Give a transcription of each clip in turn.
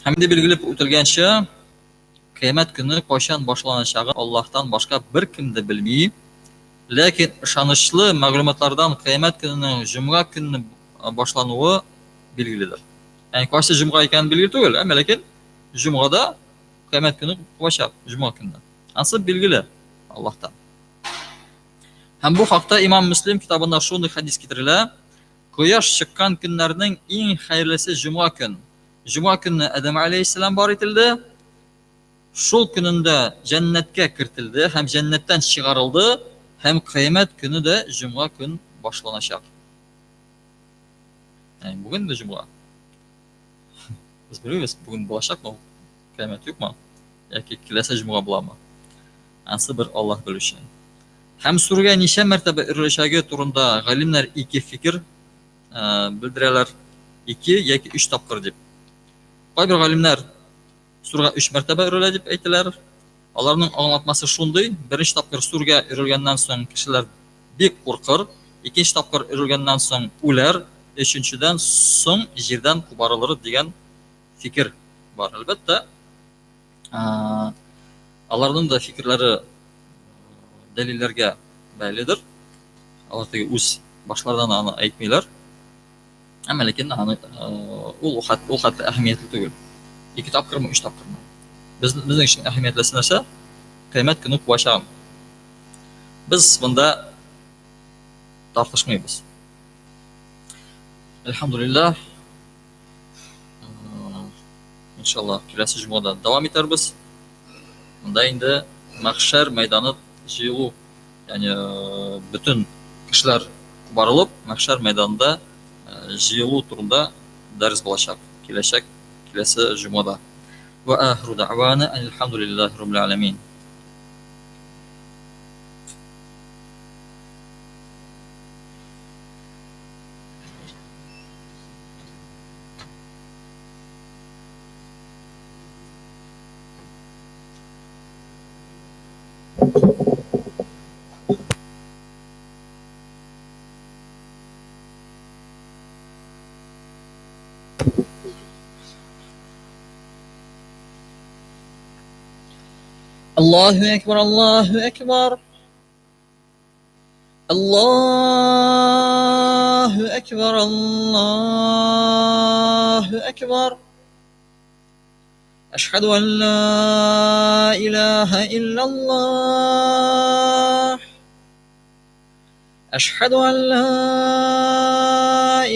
Hamda belgilab o'tilgancha, qiyomat kuni qachon boshlanishini Allohdan boshqa bir kim da bilmaydi. Lekin ishonchli ma'lumotlardan qiyomat kunining juma kuni boshlanuvi belgilidir. Ya'ni qaysi juma ekani belgili emas, lekin jumada qiyomat kuni boshab, juma kuni. Ansi belgili Allohdan. Ham bu haqda Imom Muslim kitobida shunday hadis keltiriladi. Quyosh chiqqan kunlarning eng xayrlisi juma kun. Juma kuni Adam alayhissalom bor etildi. Shu kununda jannatga kiritildi, ham jannatdan chiqarildi, ham qiyomat kunida juma kun boshlanacak. Yani bugün de cuma. Biz bilamiz bugün bo'lacakmi? Qiyomat yo'qmi? Yoki kelasi juma bo'ladimi? Ansi bir Alloh bilishi. Ham surga necha martaba irilishagi turunda g'olimlar ikki fikr bildiradilar. 2 yoki 3 topqir deb. Qay bir g'olimlar surga 3 martaba iriladi deb aytdilar. Ularning anlatması shunday: birinchi topqir surga irilgandan so'ng kishilar bek qo'rqir, ikkinchi topqir irilgandan so'ng ular, uchinchidan so'ng yerdan qubarilir degan fikr bor. Albatta, ularning da fikrlari dalillarga bog'lidir. Albatta o'z boshlaridan uni aytmaylar. Ammo lekin u qatli ahamiyatli tugul. 2 topqirmi, 3 topqirmi? Bizning uchun ahamiyatlisi narsa qiyomat kuni bosham. Biz bunda tortishmaymiz. Alhamdulillah. İnşallah kelasi jumada davom etamiz. Bunda endi mahshar maydoni jilu, ya'ni butun kishilar borilib, mahshar maydonida jilu turida dars bo'lacak. Kelasi jumada. Wa akhiru da'wana alhamdulillahi robbil alamin. Allahu ekber, Allahu ekber. Allahu ekber, Allahu ekber. Eşhedü en la ilahe illallah. Eşhedü en la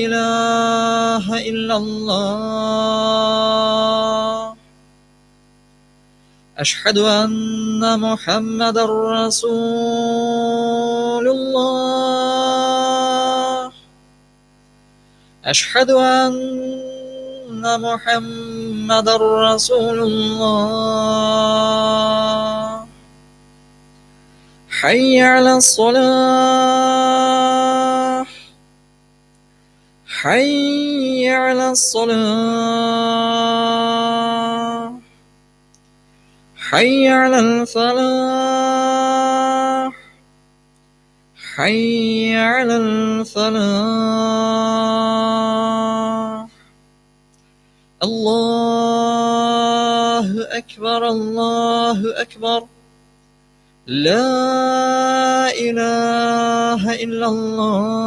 ilahe illallah. أشهد أن محمد رسول الله. أشهد أن محمد رسول الله. حي على الصلاة. حي على الصلاة. حي على الفلاح. حي على الفلاح. الله أكبر، الله أكبر. لا إله إلا الله.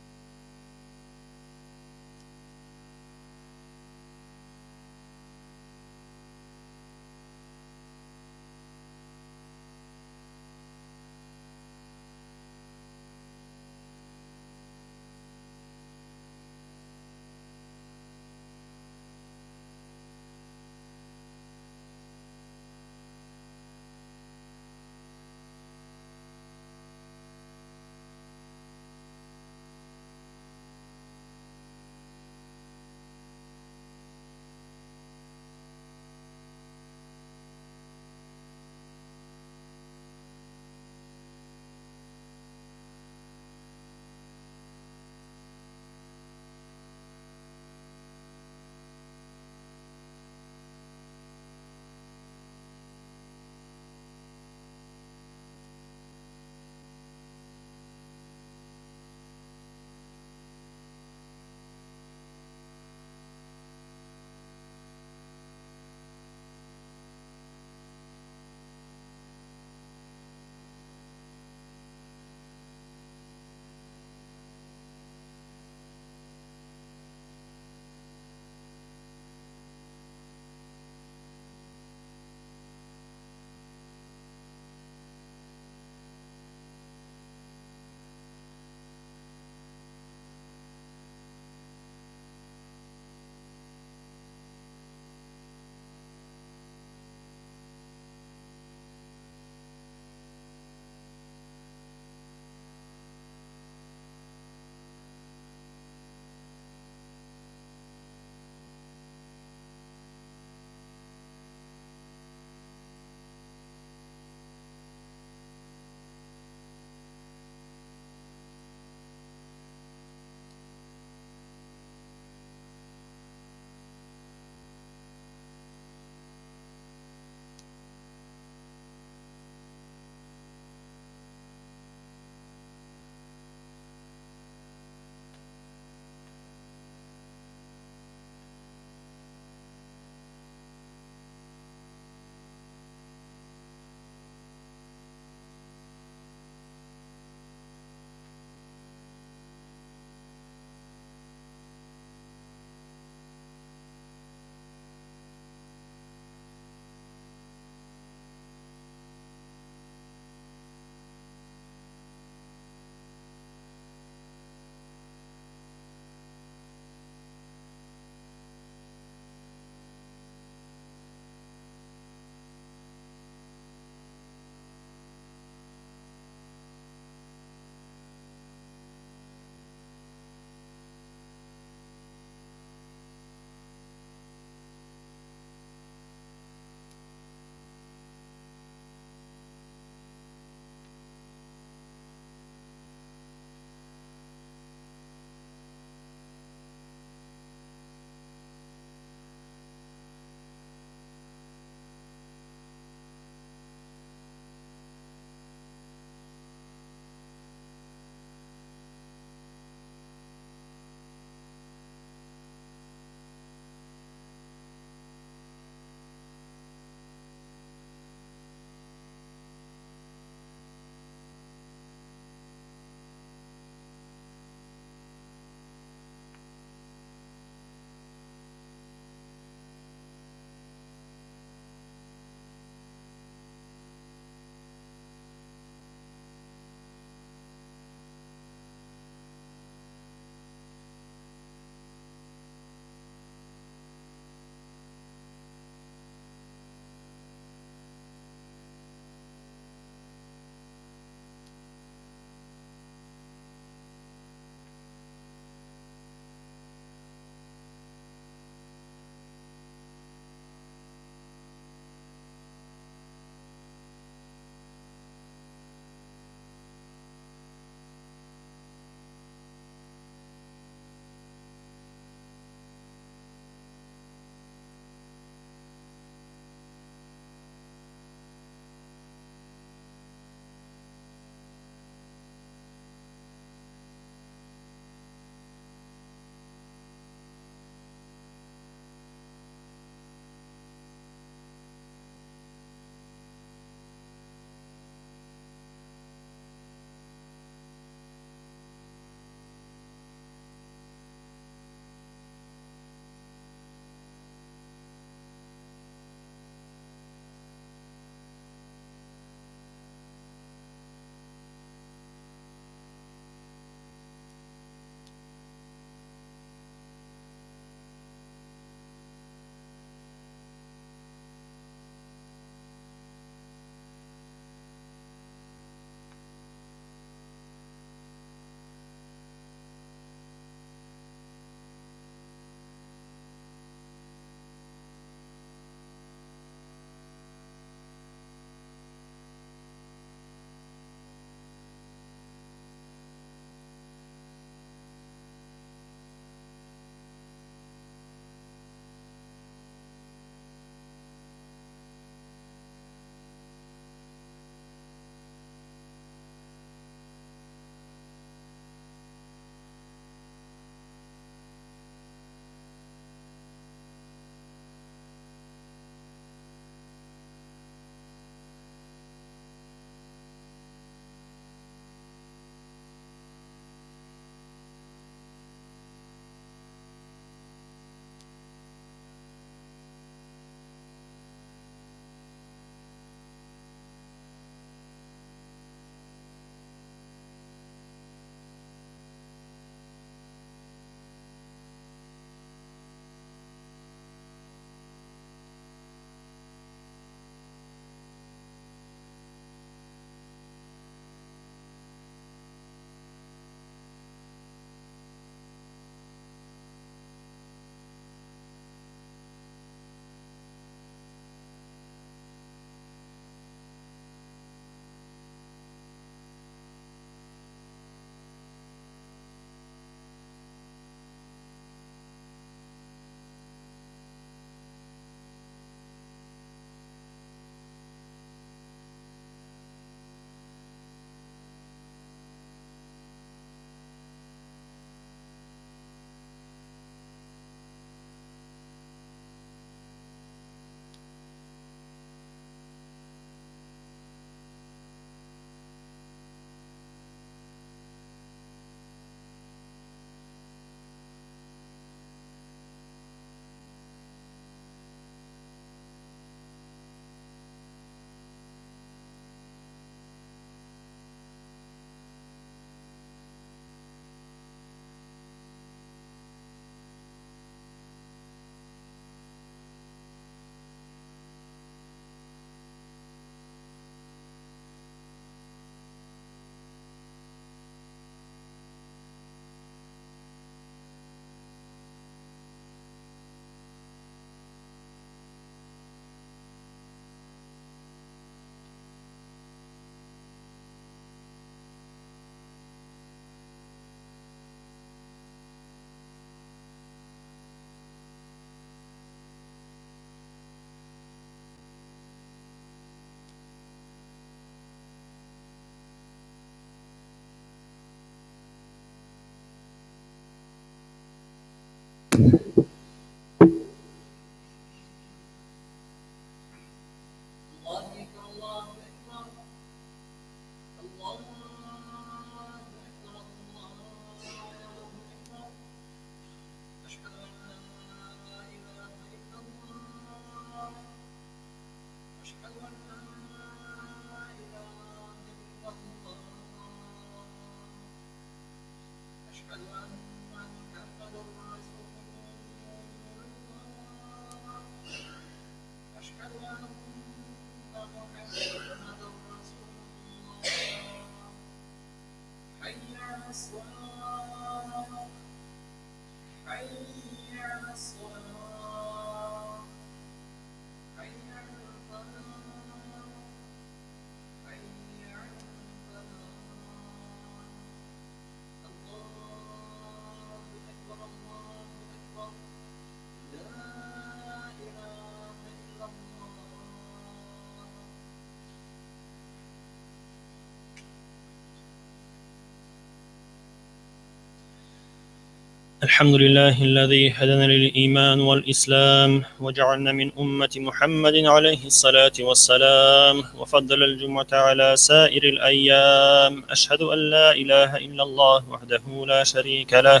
الحمد لله الذي هدانا للإيمان والإسلام وجعلنا من أمة محمد عليه الصلاة والسلام وفضل الجمعة على سائر الأيام. أشهد أن لا إله إلا الله وحده لا شريك له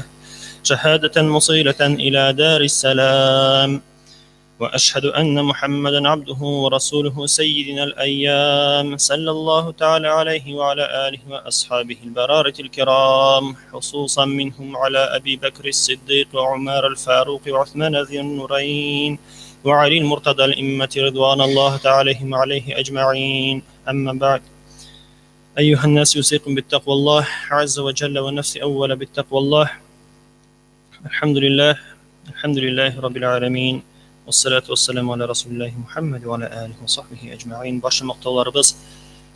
شهادة مصيلة إلى دار السلام، وأشهد أن محمدا عبده ورسوله سيدنا الأيام، صلى الله تعالى عليه وعلى آله وأصحابه البرارة الكرام، خصوصا منهم على أبي بكر الصديق وعمر الفاروق وعثمان ذي النورين وعلي المرتضى الأئمة رضوان الله تعالى عليه أجمعين. أما بعد، أيها الناس، يوصيكم بالتقوى الله عز وجل ونفسي أول بالتقوى الله. الحمد لله رب العالمين. والصلاة والسلام على رسول الله محمد وعلى آله وصحبه أجمعين. Barcha maqtovlarimiz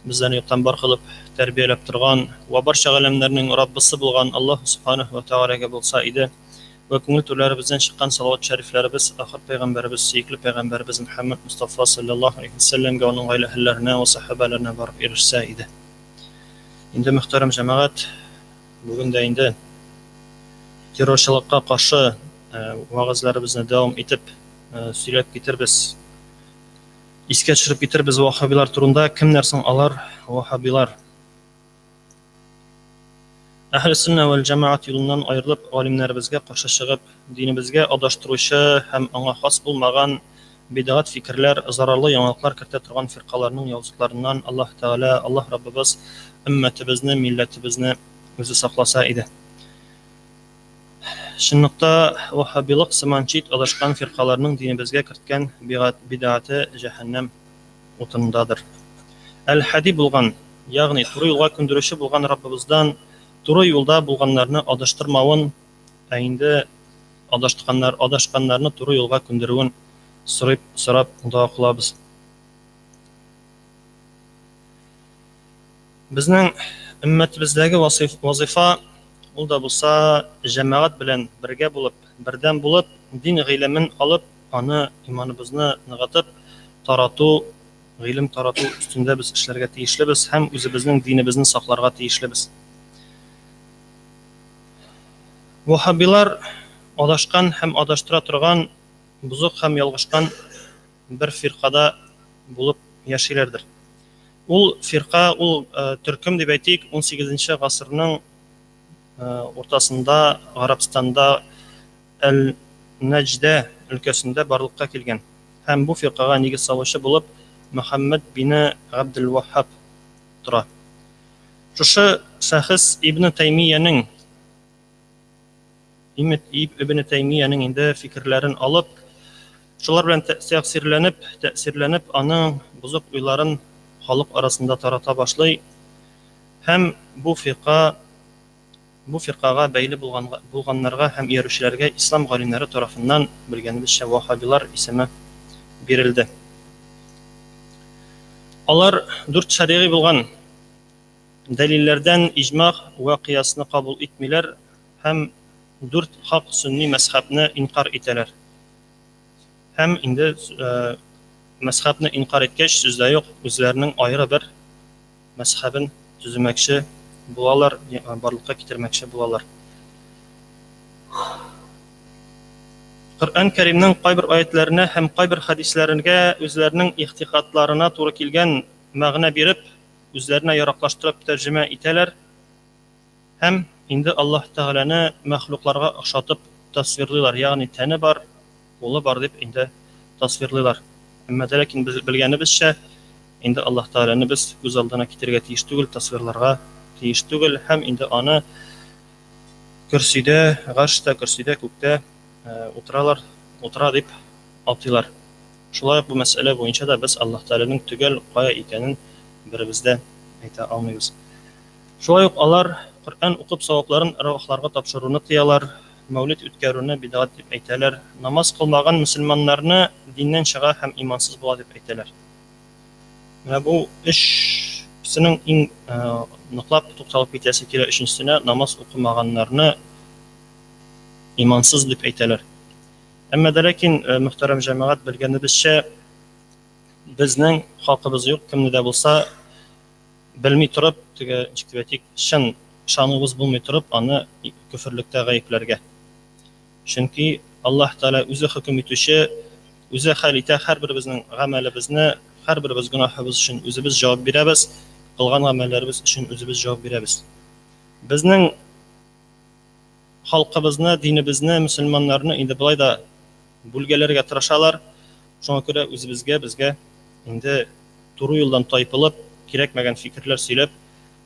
bizlarni yurtdan qilib tarbiyalab turgan va barcha alamlarning Rabbisi bo'lgan Alloh subhanahu va taolaga bo'lsa edi va ko'ngil to'larimizdan chiqqan salovat shariflarimiz oxir payg'ambarimiz, suyukli payg'ambarimiz Muhammad Mustafa sallallohu alayhi vasallamga, uning oila ahllariga va sahobalarga borib erishsa edi. Endi muhtaram jamoat, bugunda endi terrorchilikqa qarshi va'zlarimizni davom etib söylep getirbiz. Esga tushirib getirbiz vahobilar turunda. Kimlar alar vahobilar? Ahli sunna vel jamoat yo'lidan ayrilib, olimlarimizga qarshi chiqib, dinimizga adashtiruvchi ham anga xos bo'lmagan bid'at fikrlar, zararli yangiliklar kirita turgan firqalarning yovuzliklaridan Alloh taolo, Alloh Rabbimiz ummatimizni, millatimizni o'zi saqlasa edi. Şunlukta vahabilik simançit adashgan firqalarning dinimizga kiritgan bid'ati cehennem o'tindadir. Al-hadi bo'lgan, ya'ni to'g'ri yo'lga ko'ndiruvchi bo'lgan Rabbimizdan to'g'ri yo'lda bo'lganlarni adashtirmavin, endi adashganlarni to'g'ri yo'lga ko'ndiruvin so'rab duo qilamiz. Bizning ummatimizdagi vazifa ul da bulsa jamoat bilan birga bo'lib, birdan bo'lib, din ilmin alıp, ana imanimizni nig'atib, ilm taratu üstünde biz ishlarga tegishlimiz, ham o'zimizning dinimizni saqlarga tegishlimiz. Vahabilar adashgan ham adashtira turgan, buzuq ham yolg'ishgan bir firqada bo'lib yashaylardir. Ul firqa, ul Türküm deb aytaylik, 18-asrning ortasında Arabistanda El-Najda ülkesinde barlıkka kelgen. Hem bu firqaga negiz saluvchi bo'lib Muhammad bin Abdul Wahhab tura. Şuшы şahs Ibn Taymiyaning indi fikrlarini alıp, şular bilan ta'sirlanib, aning buzuq o'ylarin xalq arasında tarata başlay. Hem bu firqaga beyli bulganlarga hem yeruşlarga İslam galimleri tarafından bilgenimizce vahabilar ismi verildi. Alar 4 şari'i bulgan delillerden icma ve kıyasını kabul etmiler, hem 4 hak sünni mezhebini inkar eteler. Hem indi mezhebini inkar etkeç sözde yok, özlerinin ayrı bir mezhebin tüzümekçi bularlar, barlıkka getirmekçi bularlar. Коръән Кәримнең кайбер аятларына һәм кайбер хадисләргә үзләренең ихтикатларына туры килгән мәгънә биреп, үзләренә яраклаштырып тәрҗемә итәләр һәм инде Аллаһ Тәгаләне мәхлукларга охшатып тасвирлыйлар, ягъни тәне бар, кулы бар дип инде тасвирлыйлар. Әмма дә ләкин без белгәнебезчә, инде Аллаһ Тәгаләне без күз алдына китергә тиеш түгел, тасвирларга тиеш түгел һәм инде аны көрсидә, гарштә, көрсидә, күктә утыра дип атыйлар. Шулай ук бу мәсьәлә буенча да без Аллаһ Тәгаләнең төгәл кая икәнен беребез дә әйтә алмыйбыз. Шулай ук алар Коръән укып савапларын рухларга тапшыруны тыялар, мәүлид үткәрүне бидгать дип әйтәләр, намаз кылмаган мөселманнарны диннән чыга һәм имансыз була дип әйтәләр. Менә бу өчсенең иң ныклап тукталып китәсе килә, өченчесенә намаз укымаганнарны имансыз дип әйтәләр. Әмма дә ләкин мөхтәрәм җәмәгать, белгәнебезчә, безнең хакыбыз юк, кемне дә булса белми торып, теге ничек шын ышануыбыз булмый торып, аны күферлектә гаепләргә. Чөнки Аллаһ Тәгалә үзе хөкем итүче, үзе хәл итә, һәрберебезнең гамәлебезне, һәрберебез гөнаһыбыз өчен үзебез җавап бирәбез, кылган гамәлләребез өчен үзебез җавап бирәбез. Безнең халкыбызны, динебезне, мөселманнарны инде булай да бүлгәләргә тырышалар. Шуңа күрә үзебезгә, безгә инде туры юлдан тайпылып, кирәкмәгән фикерләр сөйләп,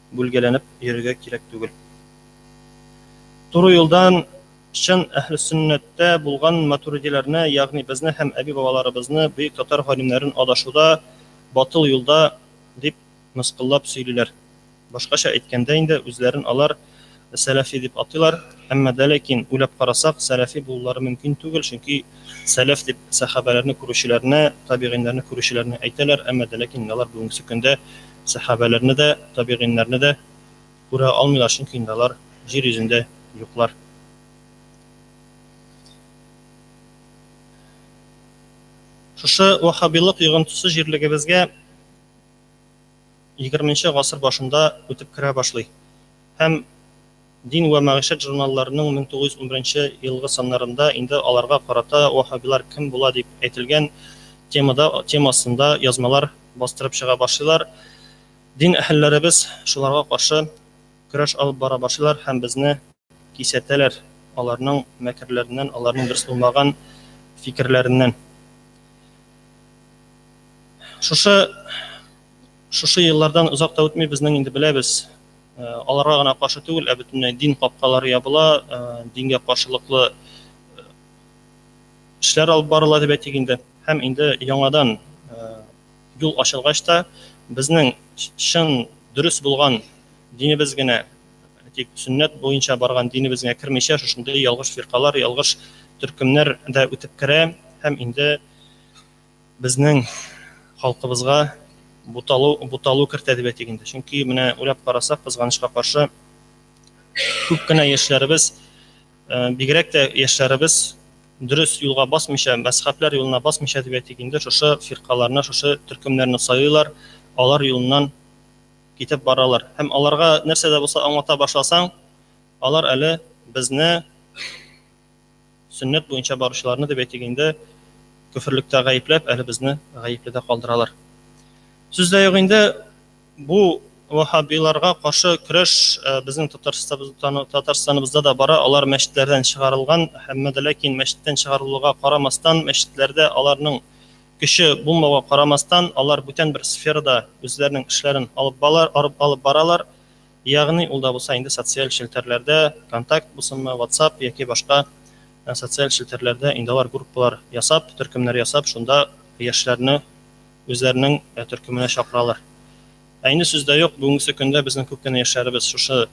бүлгәләнеп йөрергә кирәк түгел. Туры юлдан чын әһле сөннәттә булган матуридиләрне, ягъни безне һәм әби-бабаларыбызны, бөек татар галимнәрен адашуда, батыл юлда дип мыскыллап сөйлиләр. Башкача әйткәндә инде үзләрен алар сәләфи дип атыйлар, әмма дә ләкин уйлап карасак, сәләфи булулары мөмкин түгел, чөнки сәләф дип сахабаларны күрүчеләрне, табигиннәрне күрүчеләрне әйтәләр, әмма дә ләкин алар бүгенге көндә сахабаларны да, табигиннәрне дә күрә алмыйлар, чөнки алар җир йөзендә юклар. Шушы вахабилык йогынтысы җирлегебезгә 20нче гасыр башында үтеп керә башлый. Һәм Дин ва мәгъишәт журналларының 1911 елгы саннарында инде аларга карата вахабилар кем була дип әйтелгән темасында язмалар бастырып чыга башлыйлар. Дин әһелләребез шуларга каршы көрәш алып бара башлыйлар һәм безне кисәтәләр аларның мәкерләреннән, аларның дөрес булмаган фикерләреннән. Шушы еллардан озак та үтми безнең инде беләбез, аларга гына каршы түгел, бөтенләй дин капкалары ябыла, дингә каршылыклы эшләр алып барыла дип әйтик инде. Һәм инде яңадан юл ачылгач та безнең чын дөрес булган динебез генә, тик сөннәт буенча барган динебез генә кермичә, шушындый ялгыш фиркалар, ялгыш төркемнәр дә үтеп керә һәм инде безнең халкыбызга буталу кертә дип әйтик инде. Чөнки менә уйлап карасак, кызганычка каршы күп кенә яшьләребез, бигрәк тә яшьләребез дөрес юлга басмыйча, мәзһәбләр юлына басмыйча дип әйтик инде, шушы фиркаларны, шушы төркемнәрне сайлыйлар, алар юлыннан китеп баралар. Һәм аларга нәрсә дә булса аңлата башласаң, алар әле безне сөннәт буенча баручыларны дип әйтик инде, күферлектә гаепләп, әле безне гаепледә калдыралар. Сүз дә юк инде, бу вахабиларга каршы көрәш безнең Татарстаныбызда да бара, алар мәчетләрдән чыгарылган, һәммә дә ләкин мәчеттән чыгарылуга карамастан, мәчетләрдә аларның көче булмауга карамастан, алар бүтән бер сферада үзләренең эшләрен алып баралар, ягъни ул да булса инде социаль челтәрләрдә, контакт булсынмы, WhatsApp яки башка социаль челтәрләрдә инде алар группалар ясап, төркемнәр ясап, шунда яшьләрне үзләренең төркеменә чакыралар. Инде сүз дә юк, бүгенге көндә безнең күп кенә яшьләребез шушы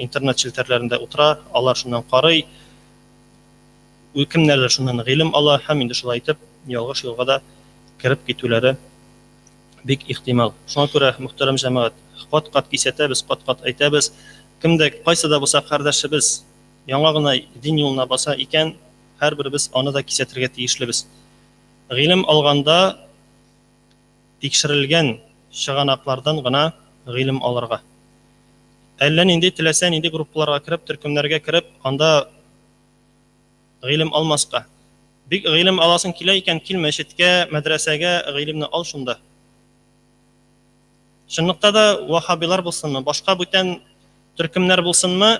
интернет челтәрләрендә утыра, алар шуннан карый, кемнәрдер шуннан гыйлем ала һәм инде шулай итеп ялгыш юлга да кирип китүләре бик ихтимал. Шуңа күрә, мөхтәрәм җәмәгать, кат-кат кисәтәбез, кат-кат әйтәбез, кемдә кайсы да булса кардәшебез яңа гына дин юлына баса икән, һәрберебез аны да кисәтергә тиешлебез. Гыйлем алганда тикшерелгән чыганаклардан гына гыйлем алырга. Әллә нинди теләсә нинди группаларга кирип, төркемнәргә кирип, анда гыйлем алмаска. Бик гыйлем аласың килә икән, кил мәчеткә, мәдрәсәгә, гыйлемне ал шунда. Чынлыкта да вахабилар булсынмы, башка бүтән төркемнәр булсынмы,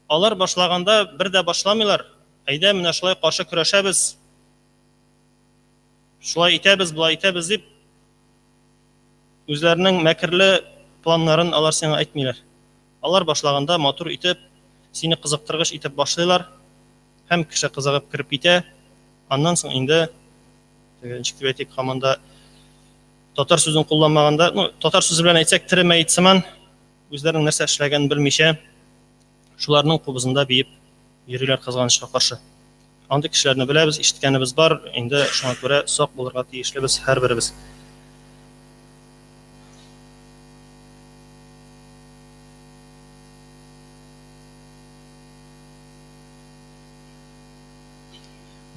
алар башлаганда бер дә башламыйлар. Әйдә, менә шулай каршы көрәшәбез. Шулай итәбез, булай итәбез дип үзләренең мәкерле планнарын алар сиңа әйтмиләр. Алар башлаганда матур итеп, сине кызыктыргыч итеп башлыйлар, һәм кеше кызыгып кирип китә. Аннан соң инде ничек дип әйтик, һаманда татар сүзен кулланмаганда, татар сүзе белән әйтсәк, тере мәйет сыман, үзләренең нәрсә эшләгәнен белмичә, шуларның кубызында биеп йөриләр кызганычка каршы. Андый кешеләрне беләбез, ишеткәнебез бар, инде шуңа күрә сак булырга тиешлебез һәрберебез.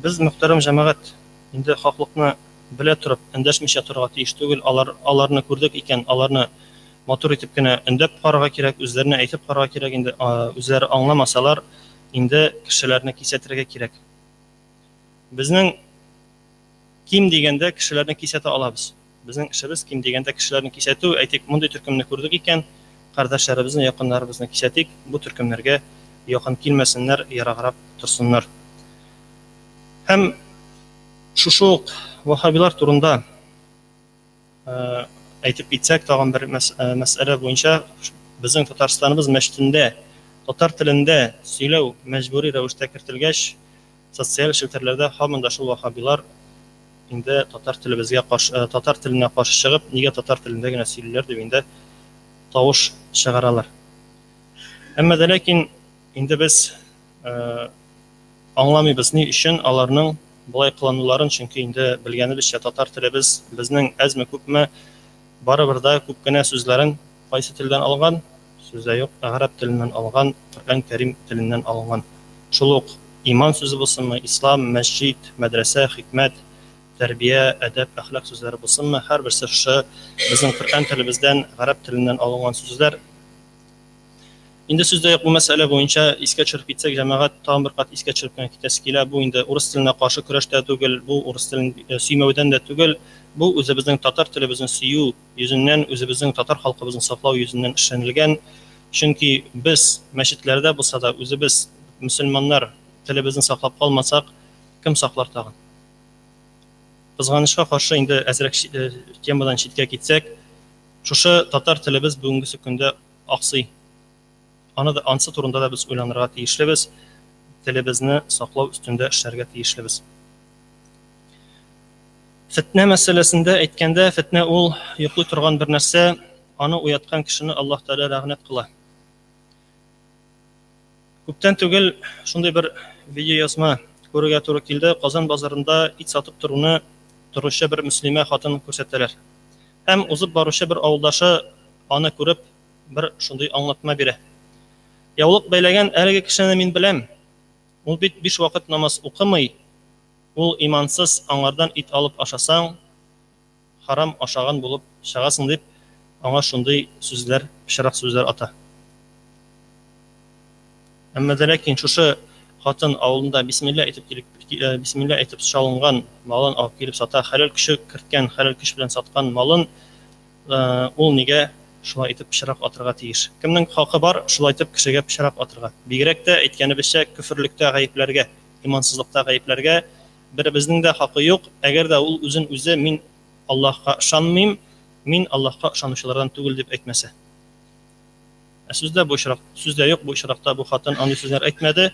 Без мөхтәрәм җәмәгать, инде хаклыкны белә торып, эндәшмичә торырга тиеш түгел. Аларны күрдек икән, аларны матур итеп кенә өндәп карарга кирәк, үзләренә әйтеп карарга кирәк. Инде үзләре аңламасалар, инде кешеләрне кисәтергә кирәк. Безнең ким дигәндә кешеләрне кисәтә алабыз. Безнең эшебез ким дигәндә кешеләрне кисәтү. Әйтик, мондый төркемне күрдек икән, кардәшләребезне, якыннарыбызны кисәтик, бу төркемнәргә якын килмәсеннәр, яраграк торсыннар. Һәм шушы ук вахабилар турында әйтеп китсәк, тагын бер мәсьәлә буенча, безнең Татарстаныбыз мәчетендә татар телендә сөйләү мәҗбүри рәвештә кертелгәч, социаль челтәрләрдә һаман да шул вахабилар инде татар телебезгә каршы, татар теленә каршы чыгып, нигә татар телендә генә сөйлиләр дип инде тавыш чыгаралар. Әмма дә ләкин инде без аңламыйбыз ни өчен аларның булай кылануларын, чөнки инде белгәнебезчә татар телебез безнең әзме күпме барыбер да күп кенә сүзләрен кайсы телдән алган, сүздә юк, гарәп теленнән алган, Коръән Кәрим теленнән алган. Шул ук иман сүзе булсынмы, ислам, мәсҗид, мәдрәсә, хикмәт, тәрбия, әдәп, әхлак сүзләре булсынмы, һәрберсе шушы безнең Коръән телебездән, гарәп теленнән алынган сүзләр. Инде сүздә юк, бу мәсьәлә буенча искә төшереп китсәк, җәмәгать тагын бер кат искә төшереп китәсе килә. Бу инде урыс теленә каршы көрәштә түгел, бу урыс телен сөймәүдән дә түгел, бу үзебезнең татар телебезне сөю йөзеннән, үзебезнең татар халкыбызны саклау йөзеннән эшләнелгән. Чөнки без мәчетләрдә булса да үзебез мөселманнар телебезне саклап калмасак, кем саклар тагын? Кызганычка каршы инде әзрәк темадан читкә китсәк, шушы татар телебез бүгенге көндә аксый. Ансы турында да без уйланырга тиешлебез, телебезне саклау өстендә эшләргә тиешлебез. Фитнә мәсьәләсендә әйткәндә, фитнә ул йоклый торган бер нәрсә, аны уяткан кешене Аллаһ Тәгалә рәхмәт кыла. Күптән түгел шундый бер видео язма күрергә туры килде. Казан базарында ит сатып торучы бер мөслимә хатын күрсәтәләр. Һәм узып баручы бер авылдашы аны күреп бер шундый аңлатма бирә. Яулык бәйләгән әлеге кешене мин беләм. Ул бит 5 вакыт намаз укымый. Ул имансыз, аңардан ит алып ашасаң, харам ашаган булып чыгасың дип, аңа шундый сүзләр, пычрак сүзләр ата. Әмма дә ләкин шушы хатын авылында бисмилла әйтеп шалынган малын алып килеп сата, хәләл кеше керткән, хәләл кеше белән саткан малын ул нигә шулай итеп пычрак атырга тиеш? Кемнең хакы бар шулай итеп кешегә пычрак атырга? Бигрәк тә әйткәнебезчә күфрлектә гаепләргә, имансызлыкта гаепләргә беребезнең дә хакы юк. Әгәр дә ул үзен үзе мин Аллаһка ышанмыйм, мин Аллаһка ышанучылардан түгел дип әйтмәсә. Сүздә юк, бу очракта бу хатын андый сүзләр әйтмәде.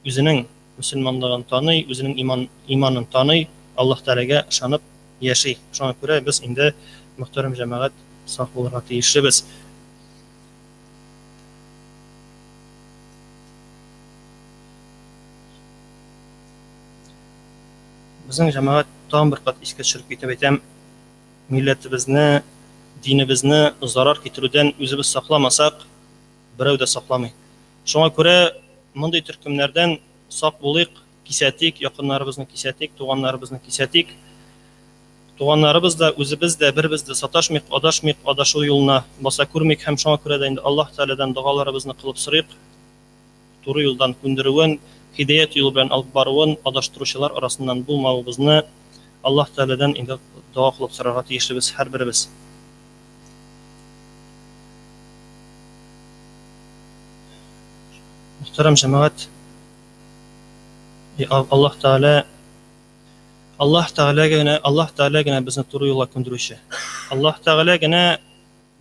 Үзенең мөселманлыгын таный, үзенең иманын таный, Аллаһ Тәгаләгә ышанып яши. Шуңа күрә без инде мөхтәрәм җәмәгать сак булырга тиешлебез. Безнең җәмәгать тагын бер кат искә төшереп китеп әйтәм, милләтебезне, динебезне зарар китерүдән үзебез сакламасак, берәү дә сакламый. Шуңа күрә мондый төркемнәрдән сак булыйк, кисәтик, якыннарыбызны кисәтик, туганнарыбызны кисәтик. Туганнарыбыз да, үзебез дә, бербез дә саташмыйк, адашмыйк, адашу юлына баса күрмик һәм шуңа күрә дә инде Аллаһ Тәгаләдән дугаларыбызны кылып сорыйк, туры юлдан күндерүен, hidoyat yo'li bilan olib boruv, adashtiruvchilar orasidan bo'lmavimizni Alloh taoladan endi duo qilib so'rashga tegishlibiz har birimiz. Muhtaram jamoat, Alloh Taolagina bizni to'g'ri yo'lga ko'ndiruvchi. Alloh Taolagina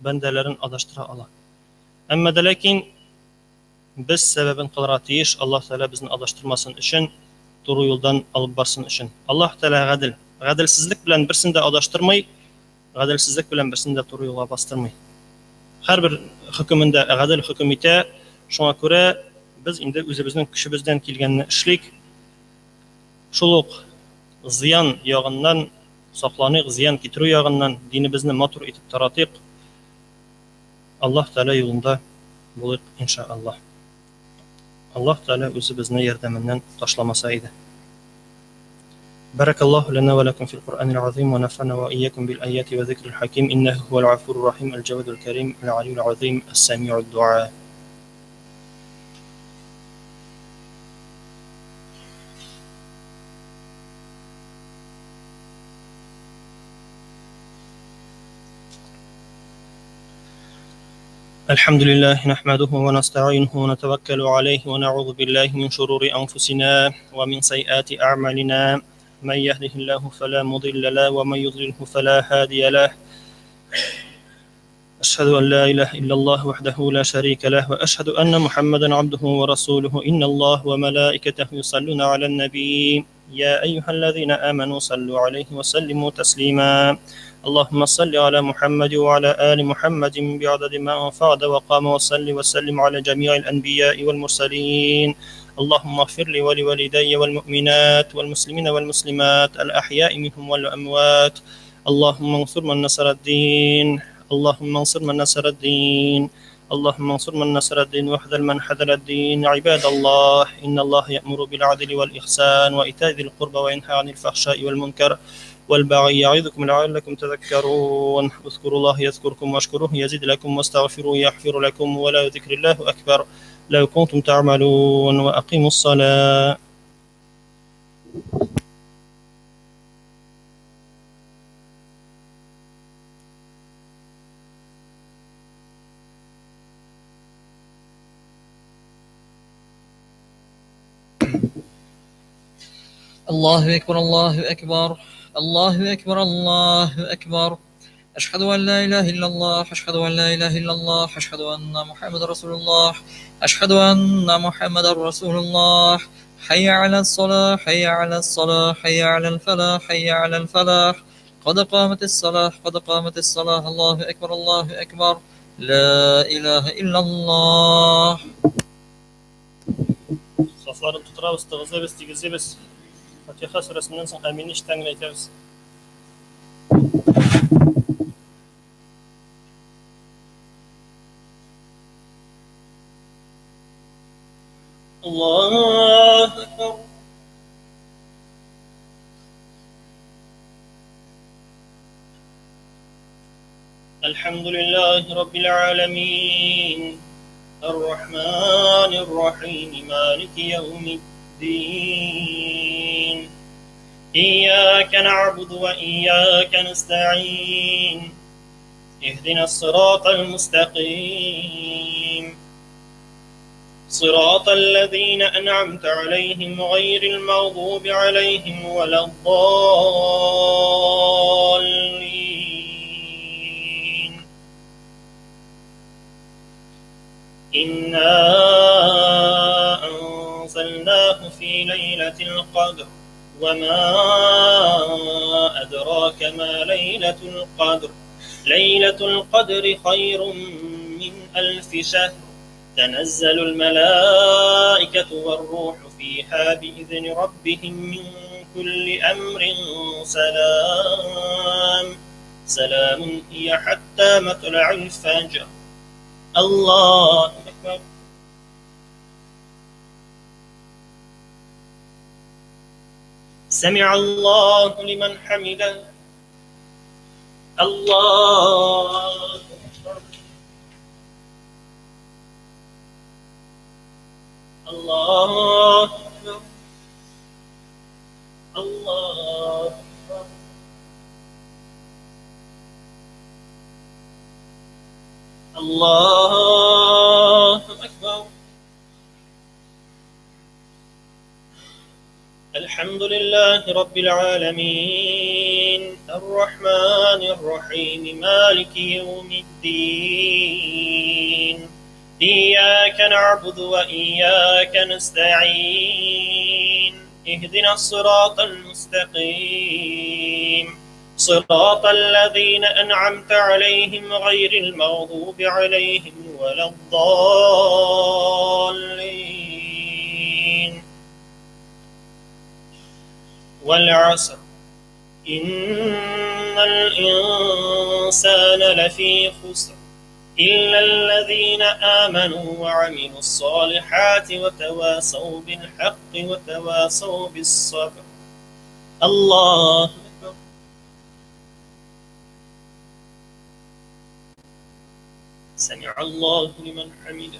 bandalarini adashtira oladi. Ammo lekin biz sababini qilatish, Alloh Taolo bizni adashtirmasin uchun, to'g'ri yo'ldan olib borsin uchun. Alloh Taolo adil. Adilsizlik bilan birsini adashtirmay, adilsizlik bilan birsini to'g'ri yo'lga bostirmay. Har bir hukmida adil hukm eta. Shunga ko'ra biz endi o'zimizning kuchimizdan kelganini ishlik, shuluq ziyon yog'idan saqlanib, ziyon keltiruv yog'idan dinimizni motor etib taratiq. Alloh Taolo yo'lida bo'liq inshaalloh. Alloh Taolo o'zi bizni yordamidan tashlamasa edi. Barakallohu lana va lakum fil Qur'anil azim va nafa'ana va iyyakum bil ayati va zikril hakim innahu huval g'afurur rahim al jawadul karim al aliyyul azim as-sami'ud du'a. الحمد لله نحمده ونستعينه ونتوكل عليه ونعوذ بالله من شرور أنفسنا ومن سيئات أعمالنا من يهده الله فلا مضل له ومن يضلله فلا هادي له أشهد أن لا إله إلا الله وحده لا شريك له وأشهد أن محمدا عبده ورسوله إن الله وملائكته يصلون على النبي يا أيها الذين آمنوا صلوا عليه وسلموا تسليما اللهم صل على محمد وعلى آل محمد بعدد ما انفرد وقام وصل وسلم على جميع الأنبياء والمرسلين اللهم اغفر لي ولوالدي والمؤمنات والمسلمين والمسلمات الأحياء منهم والأموات اللهم انصر من نصر الدين اللهم انصر من نصر الدين اللهم انصر من نصر الدين واحذر من حذر الدين عباد الله إن الله يأمر بالعدل والإحسان وإيتاء ذي القربى وينهى عن الفحشاء والمنكر والبغي يعظكم لعلكم تذكرون اذكروا الله يذكركم واشكروه يزد لكم واستغفروه يغفر لكم ولا ذكر الله أكبر لو كنتم تعملون وأقيموا الصلاة. الله أكبر الله أكبر الله أكبر الله أكبر أشهد أن لا إله إلا الله أشهد أن لا إله إلا الله أشهد أن محمد رسول الله أشهد أن محمد رسول الله حي على الصلاة حي على الصلاة حي على الفلاح حي على الفلاح قد قامت الصلاة قد قامت الصلاة الله أكبر الله أكبر لا إله إلا الله. Safların tuturabız, tığızabız, tigizabız. Fatiha suresinden sonra amin işten aytamiz. Allahu Ekber. Elhamdülillahi Rabbil alemin. الرحمن الرحيم مالك يوم الدين إياك نعبد وإياك نستعين اهدنا الصراط المستقيم صراط الذين أنعمت عليهم غير المغضوب عليهم ولا الضالين إنا أنزلناه في ليلة القدر وما أدراك ما ليلة القدر ليلة القدر خير من 1000 شهر تنزل الملائكة والروح فيها بإذن ربهم من كل أمر سلام هي حتى مطلع الفجر. الله أكبر. سمع الله لمن حمده. الله أكبر. الله أكبر. الله أكبر. الله أكبر. الحمد لله رب العالمين الرحمن الرحيم مالك يوم الدين إياك نعبد وإياك نستعين اهدنا الصراط المستقيم صراط الذين أنعمت عليهم غير المغضوب عليهم ولا الضالين والعصر إن الإنسان لفي خسر إلا الذين آمنوا وعملوا الصالحات وتواصوا بالحق وتواصوا بالصبر. الله أكبر. سمع الله لمن حمده.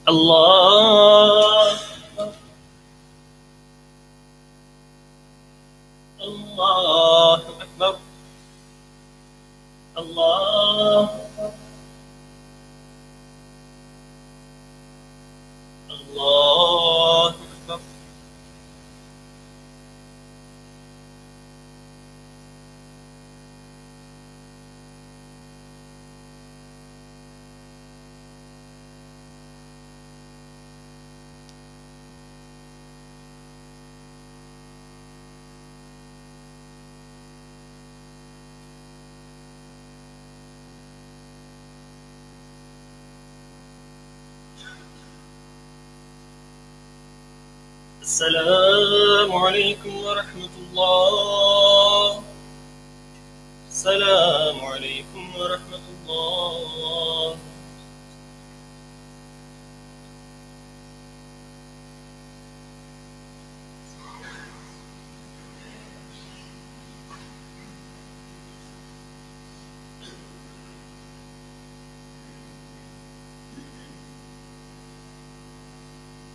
الله أكبر. الله أكبر. الله أكبر. الله أكبر. السلام عليكم ورحمة الله. السلام عليكم ورحمة الله.